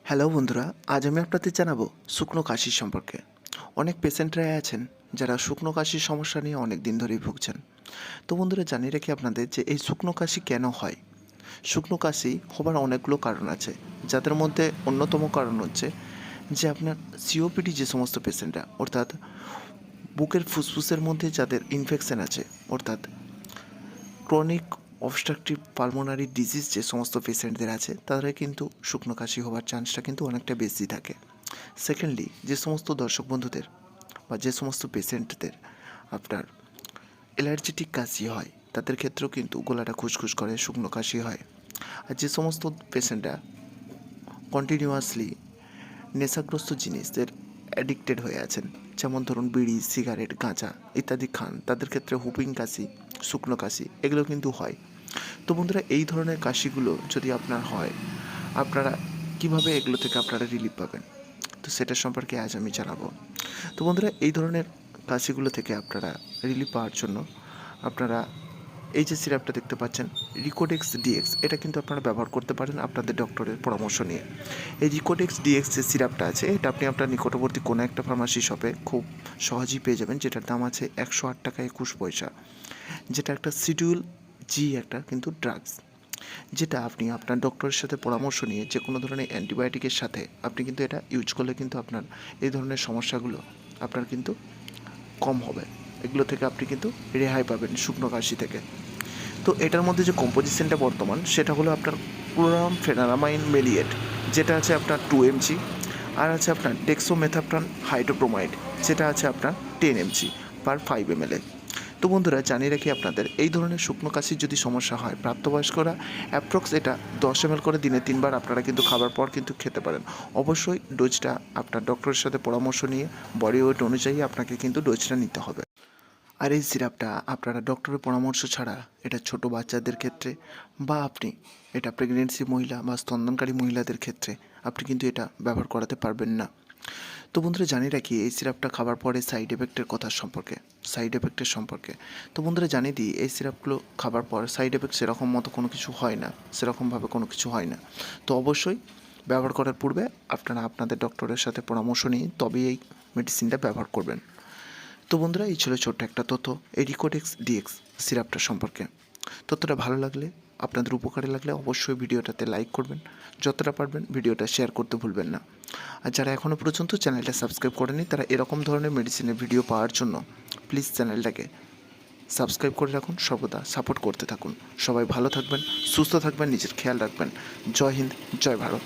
Hello বন্ধুরা, আজ আমি আপনাদের জানাবো শুকনো কাশির সম্পর্কে। অনেক পেশেন্টরাই আছেন যারা শুকনো কাশির সমস্যা নিয়ে অনেক দিন ধরেই ভুগছেন। তো বন্ধুরা, জানিয়ে রাখি আপনাদের যে এই শুকনো কাশি কেন হয়। শুকনো কাশি হবার অনেকগুলো কারণ আছে, যাদের মধ্যে অন্যতম কারণ হচ্ছে যে আপনার সিওপিডি যে সমস্ত পেশেন্টরা, অর্থাৎ বুকের ফুসফুসের মধ্যে যাদের ইনফেকশন আছে, অর্থাৎ ক্রনিক অবস্ট্রাকটিভ পালমোনারি ডিজিজ যে সমস্ত পেশেন্টদের আছে, তাদের কিন্তু শুকনো কাশি হওয়ার চান্সটা কিন্তু অনেকটা বেশি থাকে। সেকেন্ডলি, যে সমস্ত দর্শক বন্ধুদের বা যে সমস্ত পেশেন্টদের আপনার অ্যালার্জেটিক কাশি হয়, তাদের ক্ষেত্রেও কিন্তু গলাটা খুসখুস করে, শুকনো কাশি হয়। আর যে সমস্ত পেশেন্টরা কন্টিনিউয়াসলি নেশাগ্রস্ত জিনিসদের অ্যাডিক্টেড হয়ে আছেন, যেমন ধরুন বিড়ি, সিগারেট, গাঁজা ইত্যাদি খান, তাদের ক্ষেত্রে হুপিং কাশি, শুকনো কাশি এগুলো কিন্তু হয়। তো বন্ধুরা, এই ধরনের কাশিগুলো যদি আপনার হয়, আপনারা কিভাবে এগুলো থেকে আপনারা রিলিফ পাবেন, তো সেটা সম্পর্কে আজ আমি জানাবো। তো বন্ধুরা, এই ধরনের কাশিগুলো থেকে আপনারা রিলিফ পাওয়ার জন্য আপনারা এই যে সিরাপটা দেখতে পাচ্ছেন, রিকোডেক্স ডিএক্স, এটা কিন্তু আপনারা ব্যবহার করতে পারেন আপনাদের ডক্টরের পরামর্শ নিয়ে। এই রিকোডেক্স ডিএক্স যে সিরাপটা আছে, এটা আপনি আপনার নিকটবর্তী কোনো একটা ফার্মাসি শপে খুব সহজেই পেয়ে যাবেন, যেটার দাম আছে 108 টাকা 21 পয়সা। যেটা একটা শিডিউল জি একটা কিন্তু ড্রাগস, যেটা আপনি আপনার ডক্টরের সাথে পরামর্শ নিয়ে যে কোনো ধরনের অ্যান্টিবায়োটিকের সাথে আপনি কিন্তু এটা ইউজ করলে কিন্তু আপনার এই ধরনের সমস্যাগুলো আপনার কিন্তু কম হবে। এগুলো থেকে আপনি কিন্তু রেহাই পাবেন শুকনো কাশি থেকে। তো এটার মধ্যে যে কম্পোজিশনটা বর্তমান, সেটা হলো আপনার ক্লোরামফেনারামাইন মেলিয়েট, যেটা আছে আপনার 2 mg, আর আছে আপনার ডেক্সোমেথাপ্রান হাইড্রোব্রোমাইড, যেটা আছে আপনার 10 mg পার 5 ml। তো বন্ধুরা, জানিয়ে রাখি আপনাদের, এই ধরনের শুকনো কাশির যদি সমস্যা হয়, প্রাপ্তবয়স্করা অ্যাপ্রক্স এটা 10 ml করে দিনে 3 বার আপনারা কিন্তু খাবার পর কিন্তু খেতে পারেন। অবশ্যই ডোজটা আপনার ডক্টরের সাথে পরামর্শ নিয়ে বডি ওয়েট অনুযায়ী আপনাকে কিন্তু ডোজটা নিতে হবে। আর এই সিরাপটা আপনারা ডক্টরের পরামর্শ ছাড়া এটা ছোট বাচ্চাদের ক্ষেত্রে বা আপনি এটা প্রেগনেন্সি মহিলা বা স্তন্যনকারী মহিলাদের ক্ষেত্রে আপনি কিন্তু এটা ব্যবহার করাতে পারবেন না। তো বন্ধুরা, জানিয়ে রাখি এই সিরাপটা খাবার পরে সাইড এফেক্টের সম্পর্কে। তো বন্ধুরা, জানিয়ে দিই, এই সিরাপগুলো খাবার পর সাইড এফেক্ট সেরকম মতো কোনো কিছু হয় না, সেরকমভাবে কোনো কিছু হয় না। তো অবশ্যই ব্যবহার করার পূর্বে আপনারা আপনাদের ডক্টরের সাথে পরামর্শ নিয়ে তবেই এই মেডিসিনটা ব্যবহার করবেন। তো বন্ধুরা, এই ছিল ছোট্ট একটা তথ্য এই রিকোডেক্স ডিএক্স সিরাপটা সম্পর্কে। তথ্যটা ভালো লাগলে, আপনাদের উপকারে লাগলে অবশ্যই ভিডিওটাতে লাইক করবেন, যতটা পারবেন ভিডিওটা শেয়ার করতে ভুলবেন না। আর যারা এখনও পর্যন্ত চ্যানেলটা সাবস্ক্রাইব করেনি, তারা এরকম ধরনের মেডিসিনের ভিডিও পাওয়ার জন্য প্লিজ চ্যানেলটাকে সাবস্ক্রাইব করে রাখুন, সর্বদা সাপোর্ট করতে থাকুন। সবাই ভালো থাকবেন, সুস্থ থাকবেন, নিজের খেয়াল রাখবেন। জয় হিন্দ, জয় ভারত।